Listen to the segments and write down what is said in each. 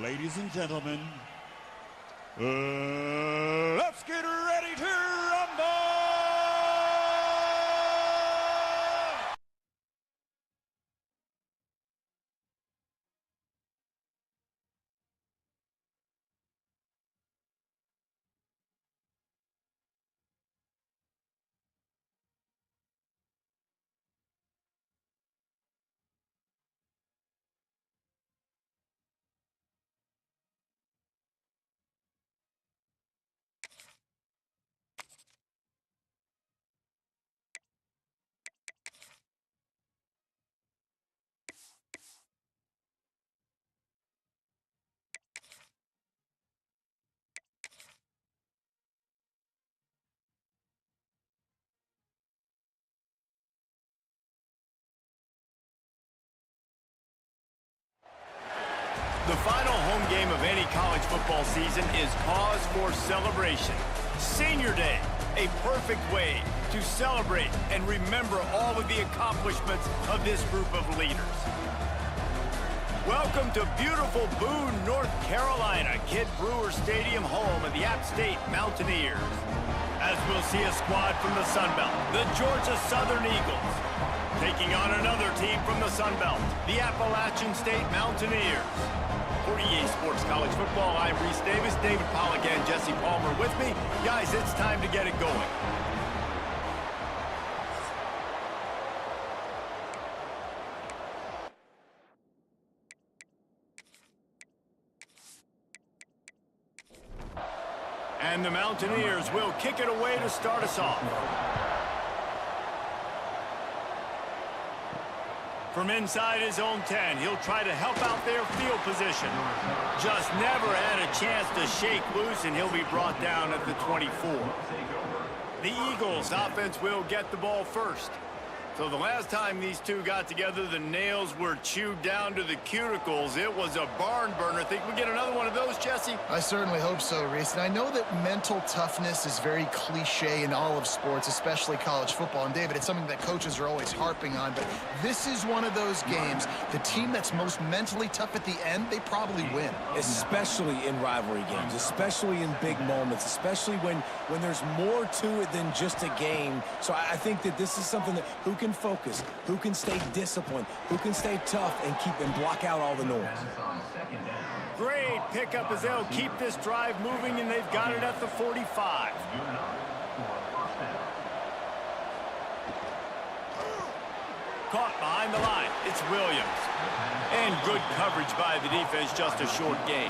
Ladies and gentlemen, let's get ready to rumble! The final home game of any college football season is cause for celebration. Senior Day, a perfect way to celebrate and remember all of the accomplishments of this group of leaders. Welcome to beautiful Boone, North Carolina, Kidd Brewer Stadium, home of the App State Mountaineers. As we'll see a squad from the Sun Belt, the Georgia Southern Eagles, taking on another team from the Sun Belt, the Appalachian State Mountaineers. For EA Sports College Football, I'm Reese Davis, David Pollack and Jesse Palmer with me. Guys, it's time to get it going. And the Mountaineers will kick it away to start us off. From inside his own 10, he'll try to help out their field position. Just never had a chance to shake loose, and he'll be brought down at the 24. The Eagles offense will get the ball first. So the last time these two got together, the nails were chewed down to the cuticles. It was a barn burner. Think we get another one of those, Jesse? I certainly hope so, Reese. And I know that mental toughness is very cliche in all of sports, especially college football. And, David, it's something that coaches are always harping on. But this is one of those games, the team that's most mentally tough at the end, they probably win. Especially in rivalry games, especially in big moments, especially when there's more to it than just a game. So I think that this is something that who can focus, who can stay disciplined, who can stay tough and block out all the noise. Great pickup as they'll keep this drive moving, and they've got it at the 45. Caught behind the line. It's Williams. And good coverage by the defense, just a short gain.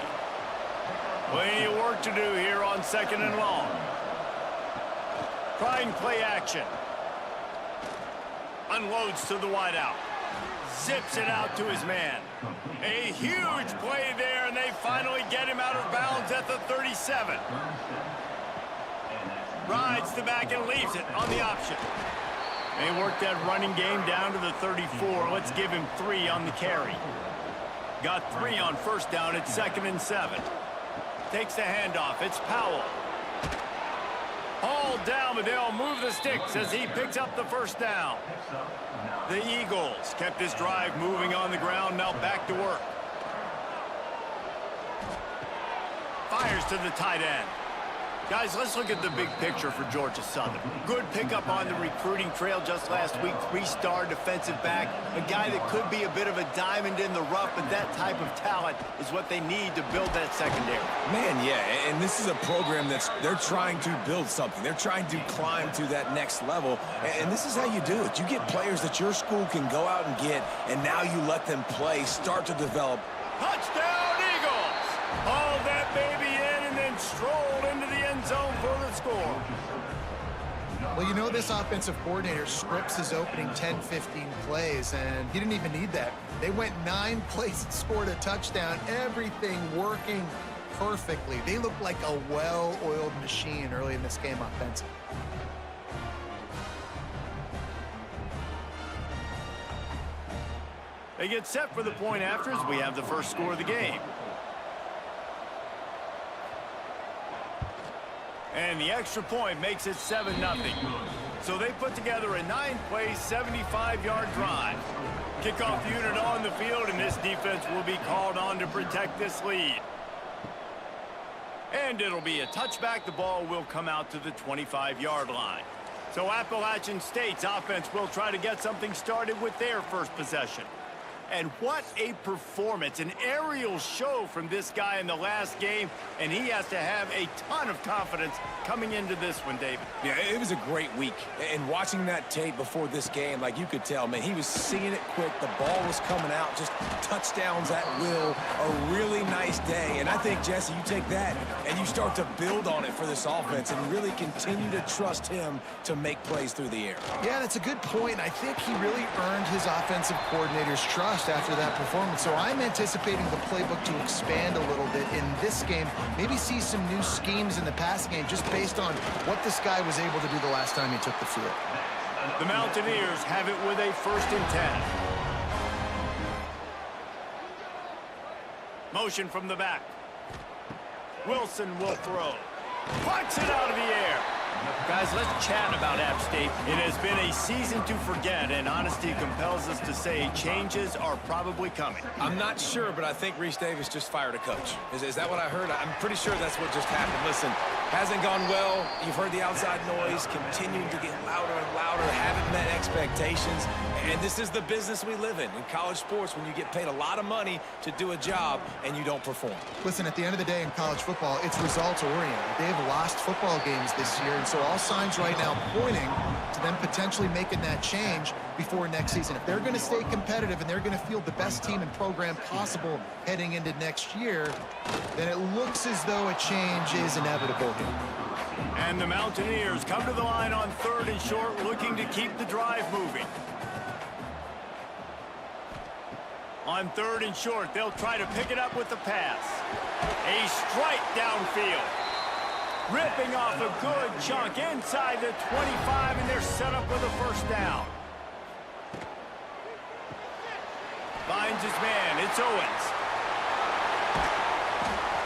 Plenty of work to do here on 2nd and long. Trying play action. Unloads to the wideout. Zips it out to his man. A huge play there, and they finally get him out of bounds at the 37. Rides the back and leaves it on the option. They work that running game down to the 34. Let's give him 3 on the carry. Got 3 on first down at 2nd and 7. Takes the handoff. It's Powell. All down, but they'll move the sticks as he picks up the first down. The Eagles kept this drive moving on the ground, now back to work. Fires to the tight end. Guys, let's look at the big picture for Georgia Southern. Good pickup on the recruiting trail just last week. 3-star defensive back. A guy that could be a bit of a diamond in the rough, but that type of talent is what they need to build that secondary. Man, yeah, and this is a program they're trying to build something. They're trying to climb to that next level, and this is how you do it. You get players that your school can go out and get, and now you let them play, start to develop. Touchdown, Eagles! Haul that baby in and then strolled into the end zone for the score. Well, you know, this offensive coordinator scripts his opening 10-15 plays, and he didn't even need that. They went 9 plays and scored a touchdown, everything working perfectly. They looked like a well-oiled machine early in this game offensively. They get set for the point after as we have the first score of the game. And the extra point makes it 7-0. So they put together a 9-play, 75-yard drive. Kickoff unit on the field, and this defense will be called on to protect this lead. And it'll be a touchback. The ball will come out to the 25-yard line. So Appalachian State's offense will try to get something started with their first possession. And what a performance, an aerial show from this guy in the last game, and he has to have a ton of confidence coming into this one, David. Yeah, it was a great week. And watching that tape before this game, like you could tell, man, he was seeing it quick. The ball was coming out, just touchdowns at will. A really nice day. And I think, Jesse, you take that and you start to build on it for this offense and really continue to trust him to make plays through the air. Yeah, that's a good point. I think he really earned his offensive coordinator's trust after that performance. So I'm anticipating the playbook to expand a little bit in this game. Maybe see some new schemes in the passing game just based on what this guy was able to do the last time he took the field. The Mountaineers have it with a 1st and 10. Motion from the back. Wilson will throw. Punch it out of the air. Guys, let's chat about App State. It has been a season to forget, and honesty compels us to say changes are probably coming. I'm not sure, but I think Reese Davis just fired a coach. Is that what I heard? I'm pretty sure that's what just happened. Listen, hasn't gone well. You've heard the outside noise, continuing to get louder and louder, haven't met expectations. And this is the business we live in college sports, when you get paid a lot of money to do a job and you don't perform. Listen, at the end of the day in college football, it's results-oriented. They've lost football games this year, and so all signs right now pointing to them potentially making that change before next season. If they're going to stay competitive and they're going to field the best team and program possible heading into next year, then it looks as though a change is inevitable here. And the Mountaineers come to the line on 3rd and short, looking to keep the drive moving. On 3rd and short, they'll try to pick it up with the pass. A strike downfield. Ripping off a good chunk inside the 25, and they're set up with a 1st down. Finds his man. It's Owens.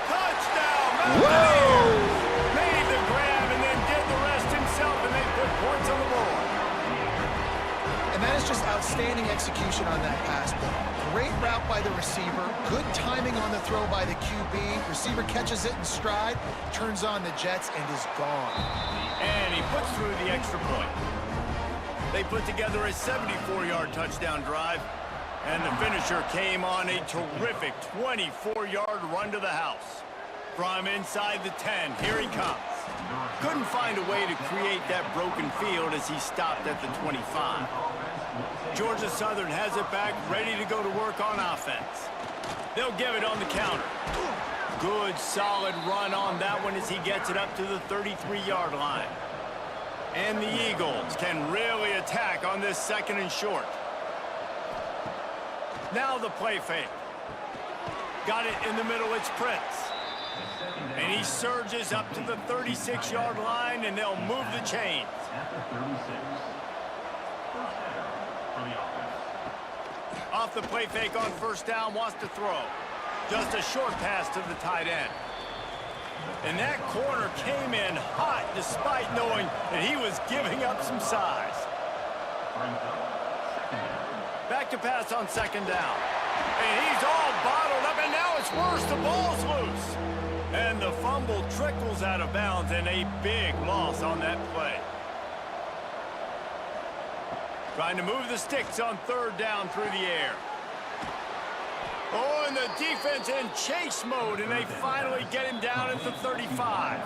Touchdown, Mountaineers! Made the grab and then did the rest himself, and they put points on the board. And that is just outstanding execution on that pass play. Great route by the receiver, good timing on the throw by the QB. Receiver catches it in stride, turns on the jets, and is gone. And he puts through the extra point. They put together a 74-yard touchdown drive, and the finisher came on a terrific 24-yard run to the house. From inside the 10, here he comes. Couldn't find a way to create that broken field as he stopped at the 25. Georgia Southern has it back, ready to go to work on offense. They'll give it on the counter. Good, solid run on that one as he gets it up to the 33-yard line. And the Eagles can really attack on this 2nd and short. Now the play fake. Got it in the middle, it's Prince. And he surges up to the 36-yard line, and they'll move the chains. Off the play fake on 1st down, wants to throw. Just a short pass to the tight end. And that corner came in hot despite knowing that he was giving up some size. Back to pass on 2nd down. And he's all bottled up, and now it's worse. The ball's loose. And the fumble trickles out of bounds, and a big loss on that play. Trying to move the sticks on 3rd down through the air. Oh, and the defense in chase mode, and they finally get him down at the 35.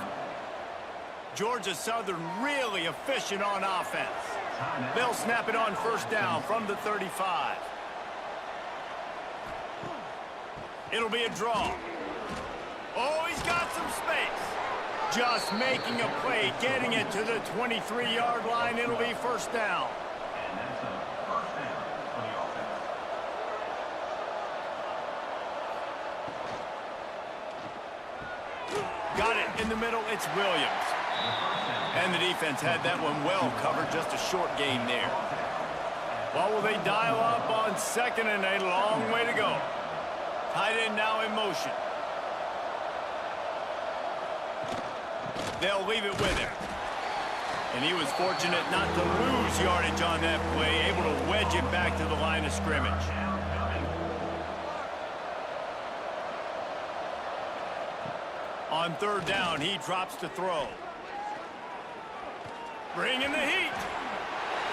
Georgia Southern really efficient on offense. They'll snap it on 1st down from the 35. It'll be a draw. Oh, he's got some space. Just making a play, getting it to the 23-yard line. It'll be 1st down. Got it in the middle, it's Williams. And the defense had that one well covered, just a short gain there. Well, will they dial up on 2nd and a long way to go? Tight end now in motion. They'll leave it with him. And he was fortunate not to lose yardage on that play, able to wedge it back to the line of scrimmage. On third down, he drops to throw. Bringing the heat.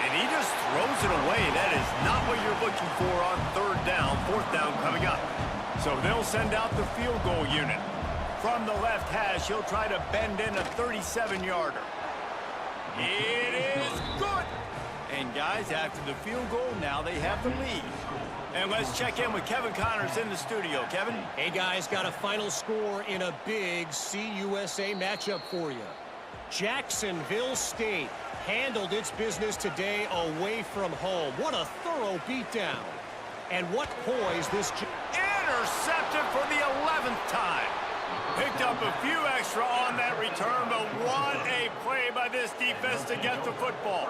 And he just throws it away. That is not what you're looking for on third down. Fourth down coming up. So they'll send out the field goal unit. From the left hash, he'll try to bend in a 37-yarder. It is good. And guys, after the field goal, now they have the lead. And let's check in with Kevin Connors in the studio. Kevin? Hey, guys, got a final score in a big CUSA matchup for you. Jacksonville State handled its business today away from home. What a thorough beatdown. And what poise this... Intercepted for the 11th time. Picked up a few extra on that return, but what a play by this defense to get the football.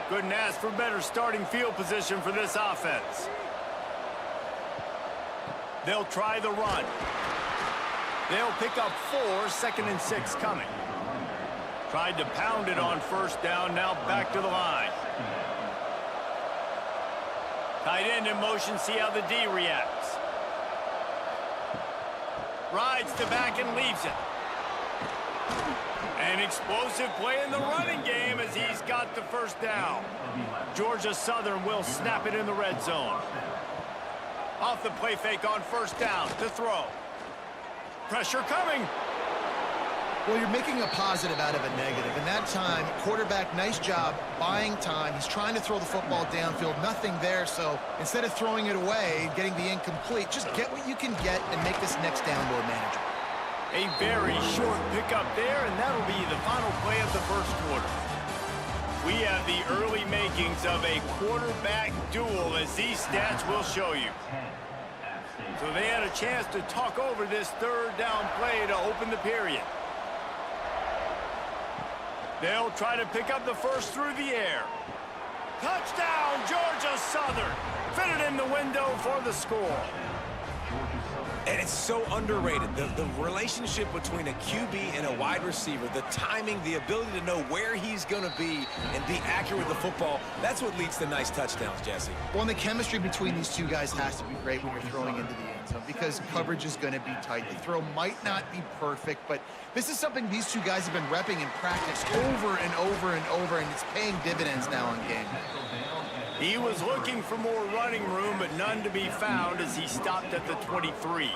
Couldn't ask for better starting field position for this offense. They'll try the run. They'll pick up 4, 2nd and 6 coming. Tried to pound it on first down, now back to the line. Tight end in motion, see how the D reacts. Rides to back and leaves it. An explosive play in the running game as he's got the first down. Georgia Southern will snap it in the red zone. Off the play fake on first down to throw. Pressure coming. Well, you're making a positive out of a negative. In that time, quarterback, nice job buying time. He's trying to throw the football downfield. Nothing there, so instead of throwing it away, getting the incomplete, just get what you can get and make this next down more manageable. A very short pickup there, and that'll be the final play of the first quarter. We have the early makings of a quarterback duel, as these stats will show you. So they had a chance to talk over this third down play to open the period. They'll try to pick up the first through the air. Touchdown, Georgia Southern. Fitted in the window for the score. And it's so underrated. The relationship between a QB and a wide receiver, the timing, the ability to know where he's going to be and be accurate with the football, that's what leads to nice touchdowns, Jesse. Well, and the chemistry between these two guys has to be great when you're throwing into the end zone because coverage is going to be tight. The throw might not be perfect, but this is something these two guys have been repping in practice over and over and over, and it's paying dividends now on game. He was looking for more running room, but none to be found as he stopped at the 23.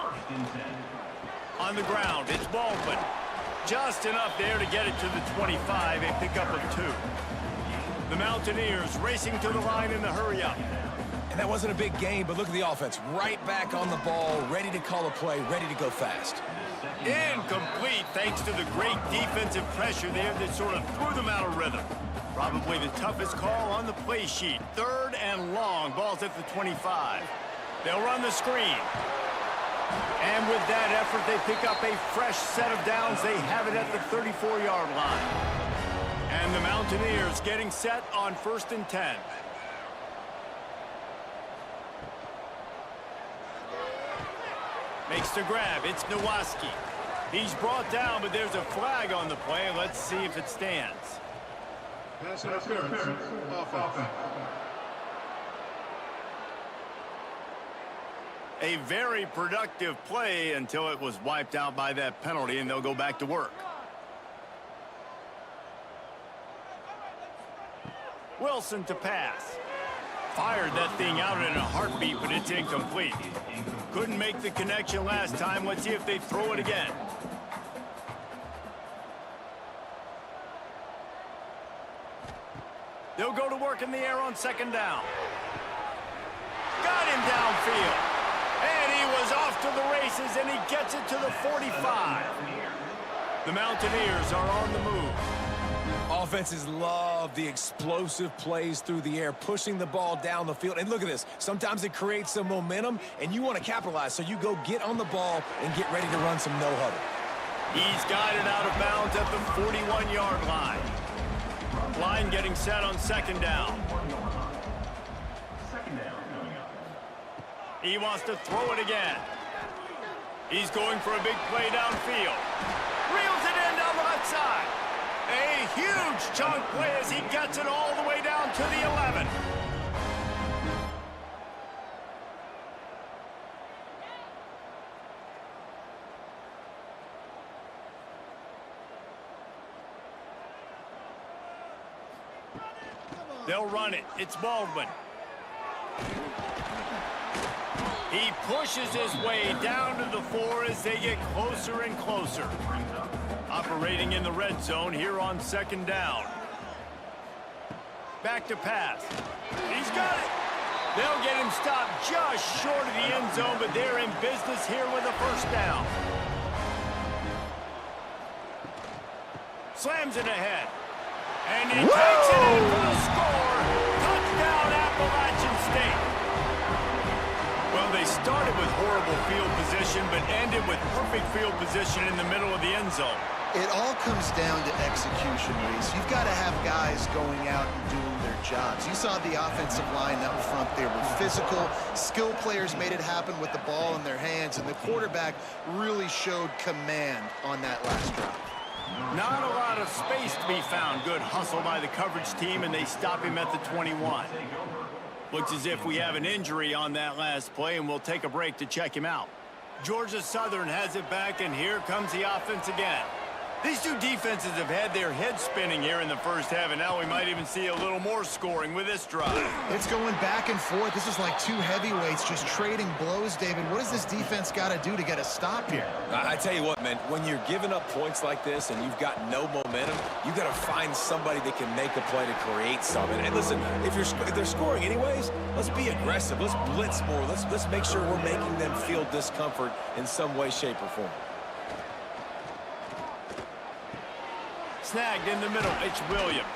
On the ground, it's Baldwin. Just enough there to get it to the 25, a pickup of 2. The Mountaineers racing to the line in the hurry-up. And that wasn't a big gain, but look at the offense. Right back on the ball, ready to call a play, ready to go fast. Incomplete thanks to the great defensive pressure there that sort of threw them out of rhythm. Probably the toughest call on the play sheet. 3rd and long. Ball's at the 25. They'll run the screen. And with that effort, they pick up a fresh set of downs. They have it at the 34-yard line. And the Mountaineers getting set on 1st and 10. Makes the grab. It's Nowaski. He's brought down, but there's a flag on the play. Let's see if it stands. Pass interference. Offense. A very productive play until it was wiped out by that penalty, and they'll go back to work. Wilson to pass. Fired that thing out in a heartbeat, but it's incomplete. Couldn't make the connection last time. Let's see if they throw it again. They'll go to work in the air on 2nd down. Got him downfield. And he was off to the races, and he gets it to the 45. The Mountaineers are on the move. Offenses love the explosive plays through the air, pushing the ball down the field. And look at this. Sometimes it creates some momentum, and you want to capitalize. So you go get on the ball and get ready to run some no-huddle. He's got it out of bounds at the 41-yard line. Line getting set on 2nd down. He wants to throw it again. He's going for a big play downfield. Reels it in down the left side. A huge chunk play as he gets it all the way down to the 11. They'll run it. It's Baldwin. He pushes his way down to the 4 as they get closer and closer. Operating in the red zone here on 2nd down. Back to pass. He's got it. They'll get him stopped just short of the end zone, but they're in business here with a 1st down. Slams it ahead. And he takes it in for the score. Touchdown, Appalachian State. Well, they started with horrible field position, but ended with perfect field position in the middle of the end zone. It all comes down to execution, Reese. You've got to have guys going out and doing their jobs. You saw the offensive line up front. They were physical. Skill players made it happen with the ball in their hands, and the quarterback really showed command on that last drive. Not a lot of space to be found. Good hustle by the coverage team, and they stop him at the 21. Looks as if we have an injury on that last play, and we'll take a break to check him out. Georgia Southern has it back, and here comes the offense again. These two defenses have had their heads spinning here in the first half, and now we might even see a little more scoring with this drive. It's going back and forth. This is like two heavyweights just trading blows, David. What does this defense got to do to get a stop here? I tell you what, man, when you're giving up points like this and you've got no momentum, you got to find somebody that can make a play to create something. And listen, if they're scoring anyways, let's be aggressive. Let's blitz more. Let's make sure we're making them feel discomfort in some way, shape, or form. Snagged in the middle, it's Williams.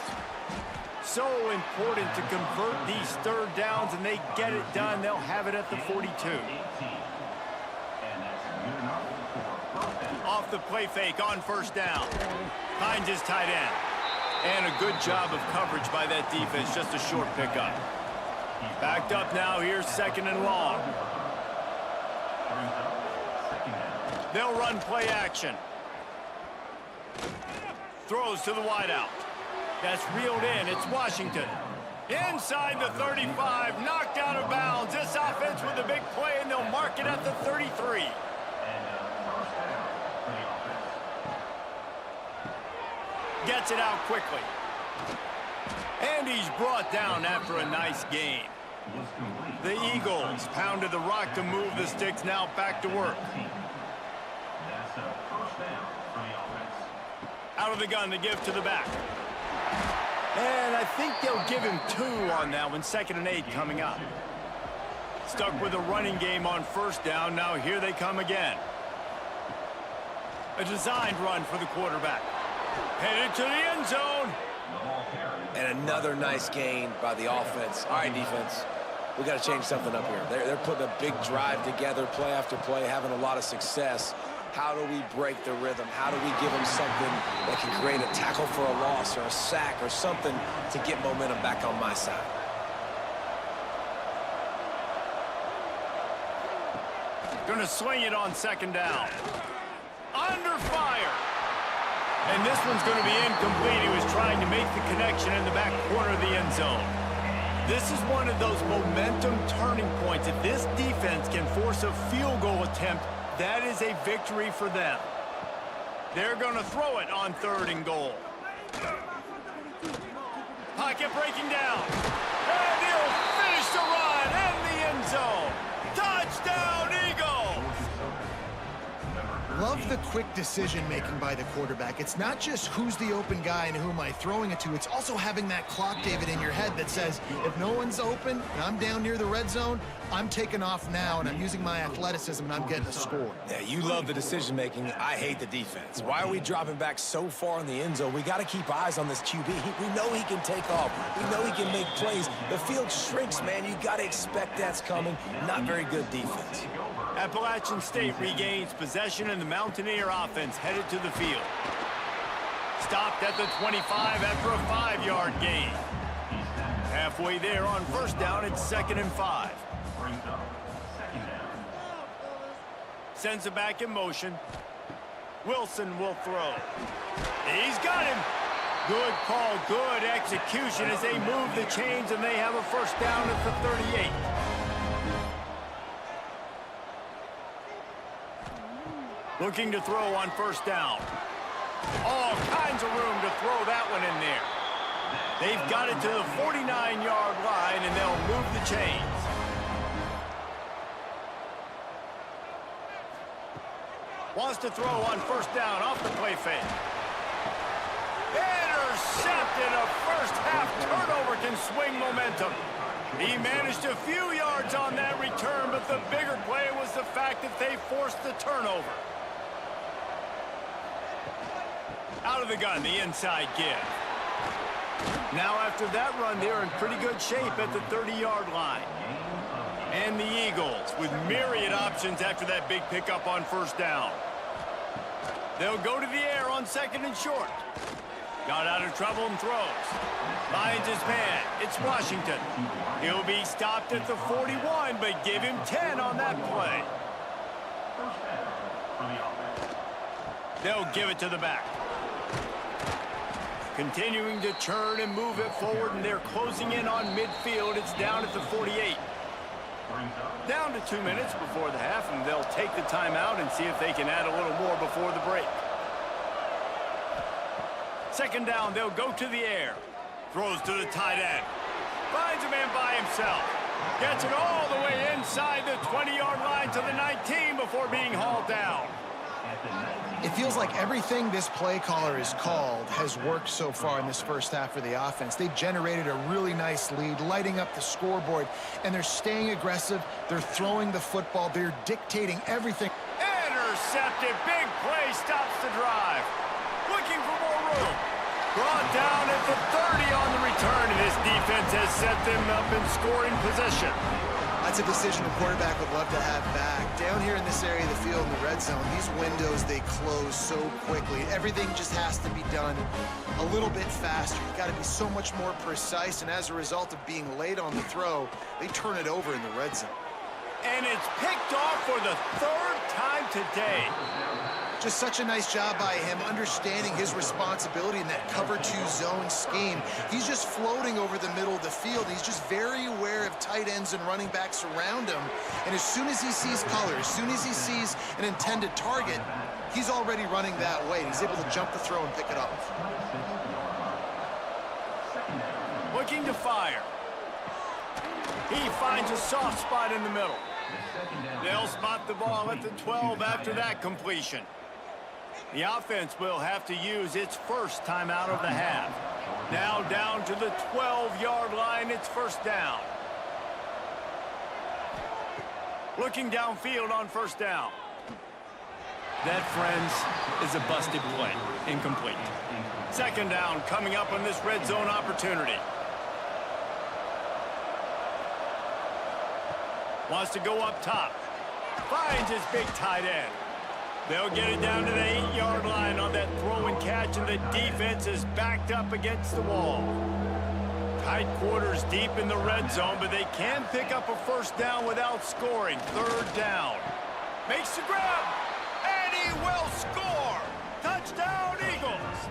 So important to convert these 3rd downs, and they get it done. They'll have it at the 42. Off the play fake on 1st down. Finds his tight end. And a good job of coverage by that defense, just a short pickup. Backed up now, here's 2nd and long. They'll run play action. Throws to the wideout. That's reeled in. It's Washington. Inside the 35, knocked out of bounds. This offense with a big play, and they'll mark it at the 33. Gets it out quickly. And he's brought down after a nice gain. The Eagles pounded the rock to move the sticks, now back to work. Out of the gun to give to the back. And I think they'll give him 2 on that one. 2nd and 8 coming up. Stuck with a running game on 1st down. Now here they come again. A designed run for the quarterback. Headed to the end zone. And another nice gain by the offense. All right, defense. We got to change something up here. They're putting a big drive together, play after play, having a lot of success. How do we break the rhythm? How do we give them something that can create a tackle for a loss or a sack or something to get momentum back on my side? Gonna swing it on 2nd down. Under fire. And this one's gonna be incomplete. He was trying to make the connection in the back corner of the end zone. This is one of those momentum turning points. If this defense can force a field goal attempt, that is a victory for them. They're going to throw it on 3rd and goal. Pocket breaking down. And he'll finish the run in the end zone. Touchdown, Eagles! Love the quick decision-making by the quarterback. It's not just who's the open guy and who am I throwing it to. It's also having that clock, David, in your head that says, if no one's open and I'm down near the red zone, I'm taking off now, and I'm using my athleticism, and I'm getting a score. Yeah, you love the decision-making. I hate the defense. Why are we dropping back so far in the end zone? We got to keep eyes on this QB. We know he can take off. We know he can make plays. The field shrinks, man. You got to expect that's coming. Not very good defense. Appalachian State regains possession, and the Mountaineer offense headed to the field. Stopped at the 25 after a 5-yard gain. Halfway there on 1st down, it's 2nd and 5. Sends it back in motion. Wilson will throw. He's got him. Good call, good execution as they move the chains, and they have a first down at the 38. Looking to throw on first down. All kinds of room to throw that one in there. They've got it to the 49-yard line, and they'll move the chains. Wants to throw on first down off the play fake. Intercepted. A first-half turnover can swing momentum. He managed a few yards on that return, but the bigger play was the fact that they forced the turnover. Out of the gun, the inside give. Now after that run, they're in pretty good shape at the 30-yard line. And the Eagles with myriad options after that big pickup on first down. They'll go to the air on second and short. Got out of trouble and throws. Finds his man. It's Washington. He'll be stopped at the 41, but give him 10 on that play. They'll give it to the back. Continuing to turn and move it forward, and they're closing in on midfield. It's down at the 48. Down to 2 minutes before the half, and they'll take the timeout and see if they can add a little more before the break. Second down, they'll go to the air. Throws to the tight end. Finds a man by himself. Gets it all the way inside the 20-yard line to the 19 before being hauled down. It feels like everything this play caller has called has worked so far in this first half for the offense. They generated a really nice lead, lighting up the scoreboard, and they're staying aggressive. They're throwing the football. They're dictating everything. Intercepted. Big play stops the drive. Looking for more room. Brought down at the 30 on the return, and this defense has set them up in scoring position. That's a decision the quarterback would love to have back. Down here in this area of the field in the red zone, these windows, they close so quickly. Everything just has to be done a little bit faster. You've got to be so much more precise, and as a result of being late on the throw, they turn it over in the red zone. And it's picked off for the third time today. Just such a nice job by him understanding his responsibility in that cover 2 zone scheme. He's just floating over the middle of the field. He's just very aware of tight ends and running backs around him. And as soon as he sees color, as soon as he sees an intended target, he's already running that way. He's able to jump the throw and pick it off. Looking to fire. He finds a soft spot in the middle. They'll spot the ball at the 12 after that completion. The offense will have to use its first timeout of the half. Now down to the 12-yard line, it's first down. Looking downfield on first down. That, friends, is a busted play. Incomplete. Second down coming up on this red zone opportunity. Wants to go up top. Finds his big tight end. They'll get it down to the 8-yard line on that throw and catch, and the defense is backed up against the wall. Tight quarters deep in the red zone, but they can pick up a first down without scoring. Third down. Makes the grab, and he will score. Touchdown, Eagles.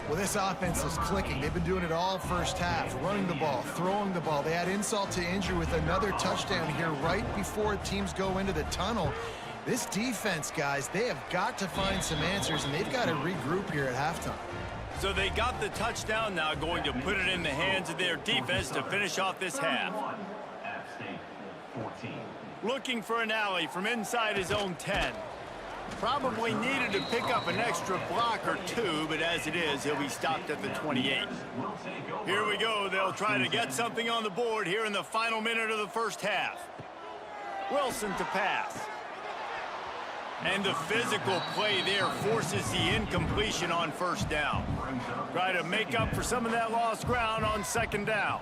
Well, this offense is clicking. They've been doing it all first half, running the ball, throwing the ball. They add insult to injury with another touchdown here right before teams go into the tunnel. This defense, guys, they have got to find some answers, and they've got to regroup here at halftime. So they got the touchdown, now going to put it in the hands of their defense to finish off this half. Looking for an alley from inside his own 10. Probably needed to pick up an extra block or two, but as it is, he'll be stopped at the 28. Here we go. They'll try to get something on the board here in the final minute of the first half. Wilson to pass. And the physical play there forces the incompletion on first down. Try to make up for some of that lost ground on second down.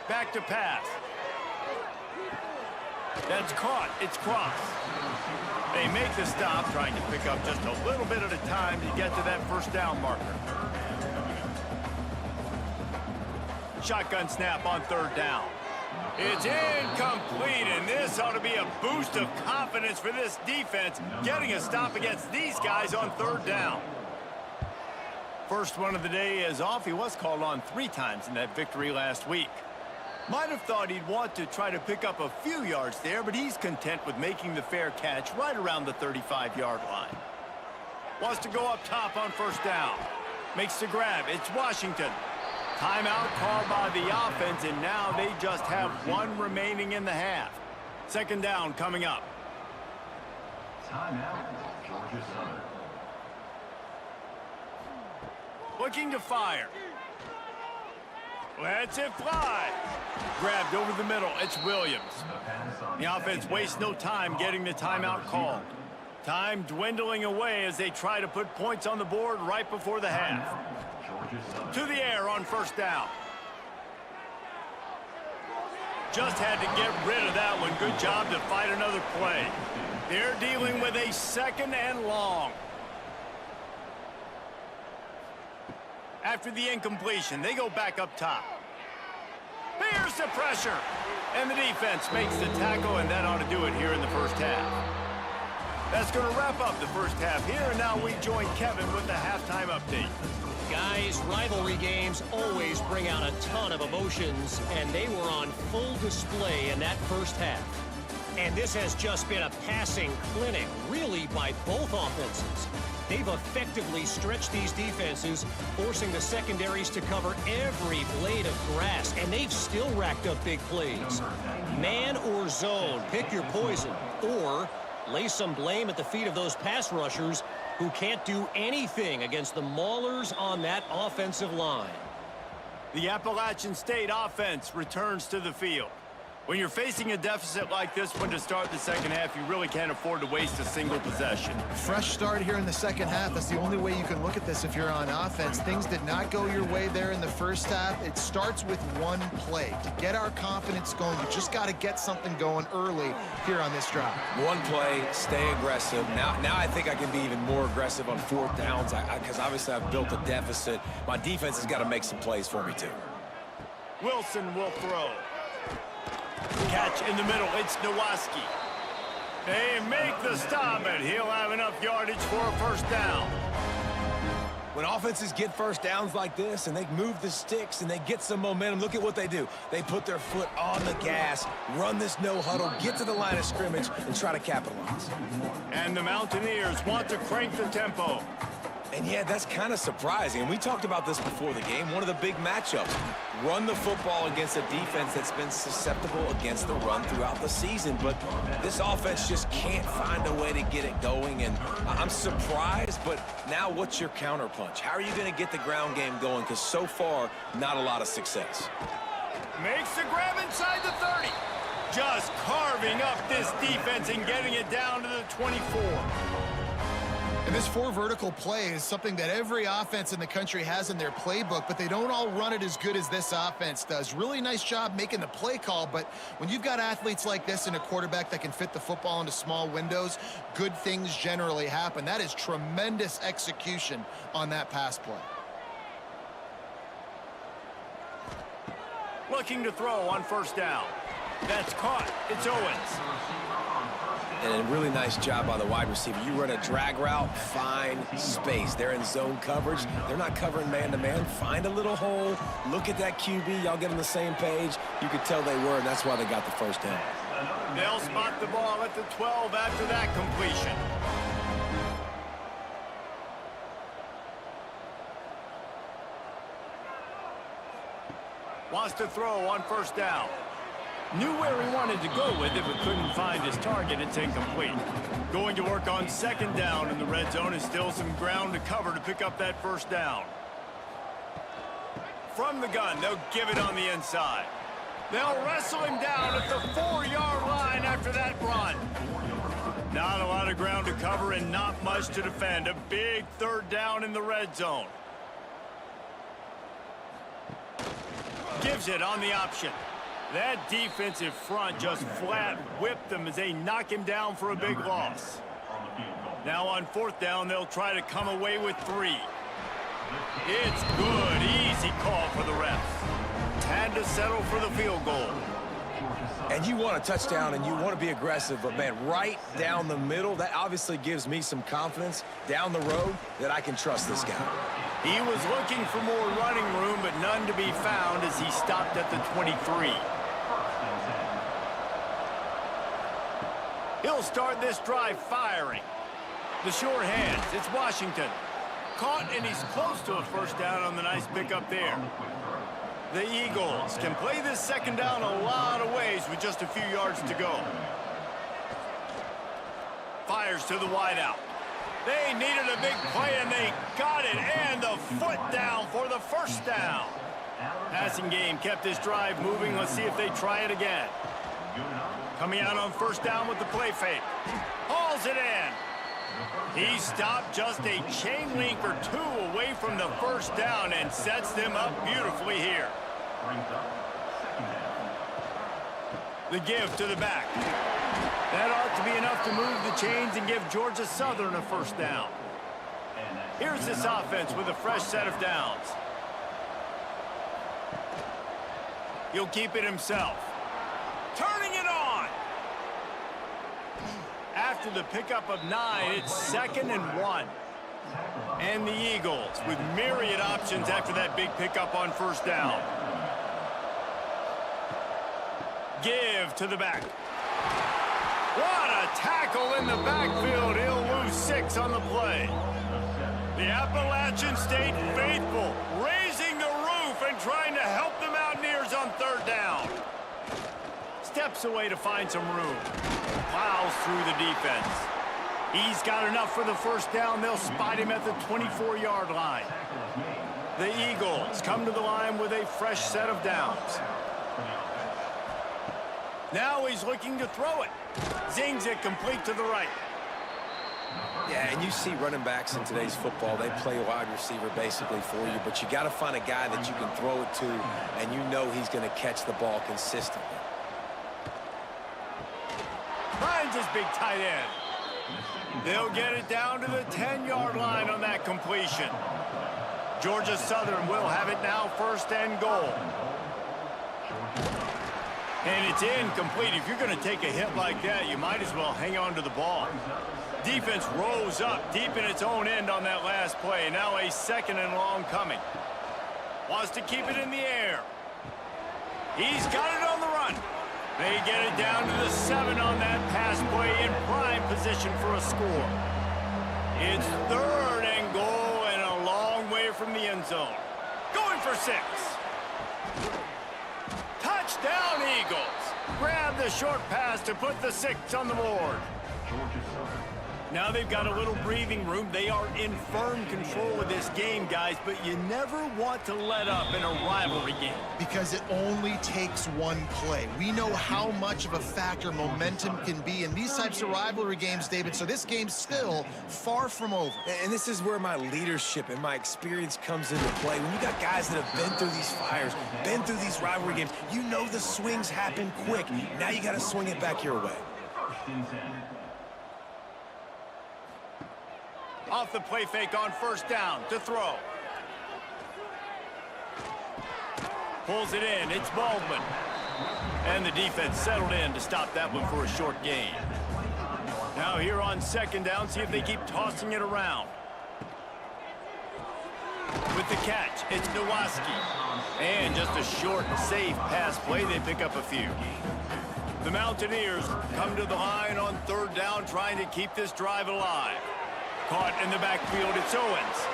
Back to pass. That's caught. It's crossed. They make the stop, trying to pick up just a little bit at a time to get to that first down marker. Shotgun snap on third down. It's incomplete, and this ought to be a boost of confidence for this defense, getting a stop against these guys on third down. First one of the day is off. He was called on 3 times in that victory last week. Might have thought he'd want to try to pick up a few yards there, but he's content with making the fair catch right around the 35-yard line. Wants to go up top on first down. Makes the grab. It's Washington. Timeout called by the offense, and now they just have 1 remaining in the half. Second down coming up. Timeout, Georgia Southern. Looking to fire. Lets it fly. Grabbed over the middle. It's Williams. The offense wastes no time getting the timeout called. Time dwindling away as they try to put points on the board right before the half. To the air on first down. Just had to get rid of that one. Good job to fight another play. They're dealing with a second and long. After the incompletion, they go back up top. Here's the pressure. And the defense makes the tackle, and that ought to do it here in the first half. That's going to wrap up the first half here, and now we join Kevin with the halftime update. Guys, rivalry games always bring out a ton of emotions, and they were on full display in that first half. And this has just been a passing clinic, really, by both offenses. They've effectively stretched these defenses, forcing the secondaries to cover every blade of grass, and they've still racked up big plays. Man or zone, pick your poison, or lay some blame at the feet of those pass rushers who can't do anything against the maulers on that offensive line. The Appalachian State offense returns to the field. When you're facing a deficit like this one to start the second half, you really can't afford to waste a single possession. Fresh start here in the second half. That's the only way you can look at this if you're on offense. Things did not go your way there in the first half. It starts with one play. To get our confidence going, you just got to get something going early here on this drive. One play, stay aggressive. Now I think I can be even more aggressive on fourth downs because obviously I've built a deficit. My defense has got to make some plays for me too. Wilson will throw. Catch in the middle. It's Nowaski. They make the stop, and he'll have enough yardage for a first down. When offenses get first downs like this and they move the sticks and they get some momentum, look at what they do. They put their foot on the gas, run this no huddle, get to the line of scrimmage, and try to capitalize. And the Mountaineers want to crank the tempo. And yeah, that's kind of surprising. And we talked about this before the game. One of the big matchups. Run the football against a defense that's been susceptible against the run throughout the season. But this offense just can't find a way to get it going. And I'm surprised, but now what's your counterpunch? How are you going to get the ground game going? Because so far, not a lot of success. Makes the grab inside the 30. Just carving up this defense and getting it down to the 24. And this 4 vertical play is something that every offense in the country has in their playbook, but they don't all run it as good as this offense does. Really nice job making the play call, but when you've got athletes like this and a quarterback that can fit the football into small windows, good things generally happen. That is tremendous execution on that pass play. Looking to throw on first down. That's caught. It's Owens. And a really nice job by the wide receiver. You run a drag route, find space. They're in zone coverage. They're not covering man-to-man. Find a little hole. Look at that QB. Y'all get on the same page. You could tell they were, and that's why they got the first down. They'll spot the ball at the 12 after that completion. Wants to throw on first down. Knew where he wanted to go with it, but couldn't find his target. It's incomplete. Going to work on second down in the red zone, and still some ground to cover to pick up that first down. From the gun, they'll give it on the inside. They'll wrestle him down at the 4-yard line after that run. Not a lot of ground to cover and not much to defend. A big third down in the red zone. Gives it on the option. That defensive front just flat whipped them as they knock him down for a big loss. Now on fourth down, they'll try to come away with 3. It's good. Easy call for the refs. Had to settle for the field goal. And you want a touchdown and you want to be aggressive, but man, right down the middle, that obviously gives me some confidence down the road that I can trust this guy. He was looking for more running room, but none to be found as he stopped at the 23. He'll start this drive firing. The sure hands, it's Washington. Caught, and he's close to a first down on the nice pickup there. The Eagles can play this second down a lot of ways with just a few yards to go. Fires to the wideout. They needed a big play, and they got it, and the foot down for the first down. Passing game kept this drive moving. Let's see if they try it again. Coming out on first down with the play fake. Hauls it in. He stopped just a chain link or two away from the first down and sets them up beautifully here. The give to the back. That ought to be enough to move the chains and give Georgia Southern a first down. Here's this offense with a fresh set of downs. He'll keep it himself. Turning it on. After the pickup of 9, it's 2nd and 1. And the Eagles with myriad options after that big pickup on first down. Give to the back. What a tackle in the backfield. He'll lose 6 on the play. The Appalachian State faithful raising the roof and trying to help the Mountaineers on third down. Steps away to find some room. Plows through the defense. He's got enough for the first down. They'll spot him at the 24-yard line. The Eagles come to the line with a fresh set of downs. Now he's looking to throw it. Zings it complete to the right. Yeah, and you see running backs in today's football, they play wide receiver basically for you, but you got to find a guy that you can throw it to, and you know he's going to catch the ball consistently. Finds his big tight end. They'll get it down to the 10-yard line on that completion. Georgia Southern will have it now, 1st and goal. And it's incomplete. If you're going to take a hit like that, you might as well hang on to the ball. Defense rose up deep in its own end on that last play. Now a 2nd and long coming. Wants to keep it in the air. He's got it on the run. They get it down to the 7 on that pass play in prime position for a score. It's 3rd and goal and a long way from the end zone. Going for 6. Touchdown, Eagles. Grab the short pass to put the 6 on the board. Now they've got a little breathing room. They are in firm control of this game, guys, but you never want to let up in a rivalry game. Because it only takes one play. We know how much of a factor momentum can be in these types of rivalry games, David, so this game's still far from over. And this is where my leadership and my experience comes into play. When you got guys that have been through these fires, been through these rivalry games, you know the swings happen quick. Now you got to swing it back your way. Off the play fake on first down to throw. Pulls it in. It's Baldwin. And the defense settled in to stop that one for a short gain. Now here on 2nd down, see if they keep tossing it around. With the catch, it's Nowaski. And just a short, safe pass play. They pick up a few. The Mountaineers come to the line on 3rd down, trying to keep this drive alive. Caught in the backfield, it's Owens.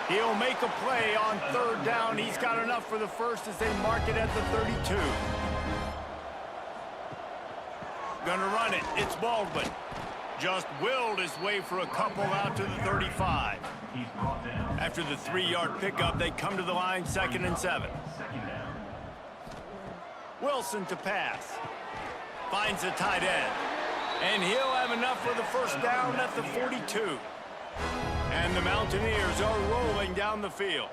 He'll make a play on 3rd down. He's got enough for the first as they mark it at the 32. Gonna run it, it's Baldwin. Just willed his way for a couple out to the 35. After the 3-yard pickup, they come to the line, 2nd and 7. Wilson to pass. Finds a tight end. And he'll have enough for the first down at the 42. And the Mountaineers are rolling down the field.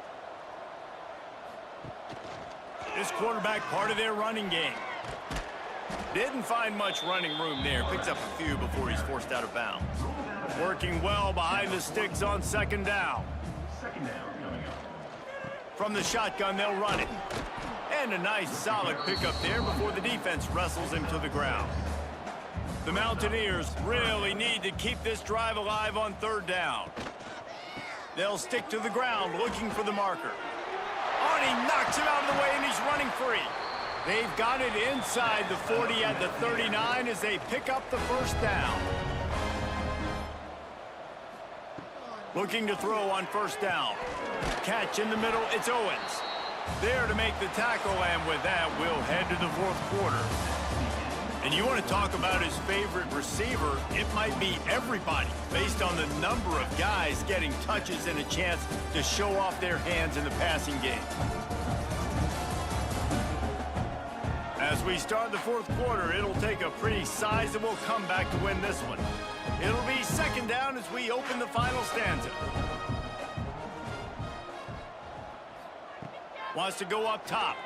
This quarterback part of their running game. Didn't find much running room there. Picks up a few before he's forced out of bounds. Working well behind the sticks on 2nd down. From the shotgun, they'll run it. And a nice solid pickup there before the defense wrestles him to the ground. The Mountaineers really need to keep this drive alive on 3rd down. They'll stick to the ground looking for the marker. Oh, and he knocks him out of the way, and he's running free. They've got it inside the 40 at the 39 as they pick up the first down. Looking to throw on first down. Catch in the middle, it's Owens. There to make the tackle, and with that, we'll head to the fourth quarter. And you want to talk about his favorite receiver, it might be everybody, based on the number of guys getting touches and a chance to show off their hands in the passing game. As we start the fourth quarter, it'll take a pretty sizable comeback to win this one. It'll be second down as we open the final stanza. Wants to go up top.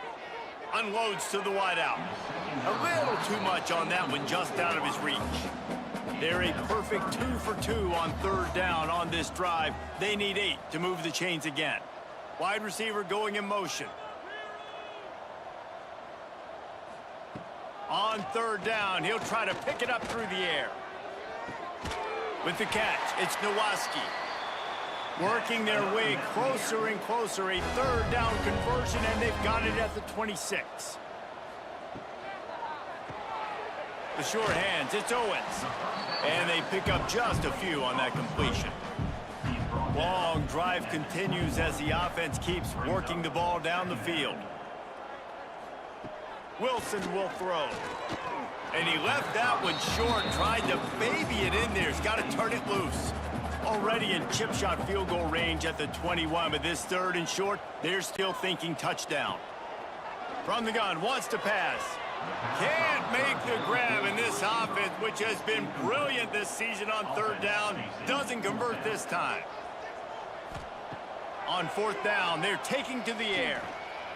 Unloads to the wideout. A little too much on that one, just out of his reach. They're a perfect 2 for 2 on third down on this drive. They need 8 to move the chains again. Wide receiver going in motion. On third down, he'll try to pick it up through the air. With the catch, it's Nowaski. Working their way closer and closer, a third down conversion, and they've got it at the 26. The short hands, it's Owens. And they pick up just a few on that completion. Long drive continues as the offense keeps working the ball down the field. Wilson will throw. And he left that one short, tried to baby it in there. He's got to turn it loose. Already in chip shot field goal range at the 21, but this third and short, they're still thinking touchdown. From the gun, wants to pass. Can't make the grab, in this offense, which has been brilliant this season on third down, doesn't convert this time. On fourth down, they're taking to the air.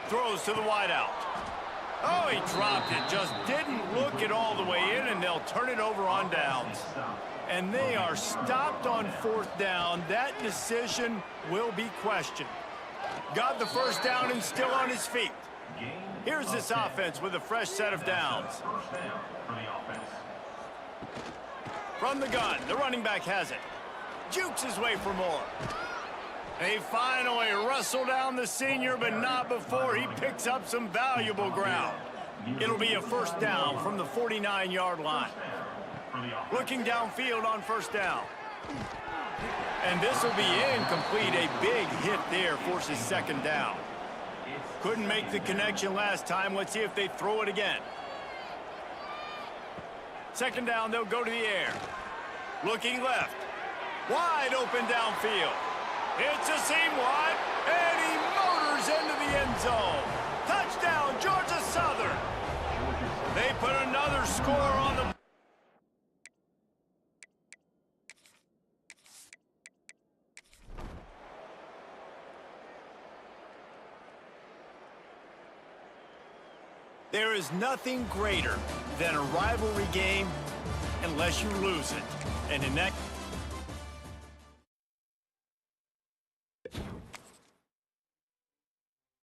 Throws to the wideout. Oh, he dropped it. Just didn't look it all the way in, and they'll turn it over on downs. And they are stopped on fourth down. That decision will be questioned. Got the first down and still on his feet. Here's this offense with a fresh set of downs. From the gun, the running back has it. Jukes his way for more. They finally wrestle down the senior, but not before he picks up some valuable ground. It'll be a first down from the 49-yard line. Looking downfield on first down. And this will be incomplete. A big hit there forces second down. Couldn't make the connection last time. Let's see if they throw it again. Second down, they'll go to the air. Looking left. Wide open downfield. It's a seam wide, and he motors into the end zone. Touchdown, Georgia Southern. They put another score on the... There is nothing greater than a rivalry game unless you lose it. And in that...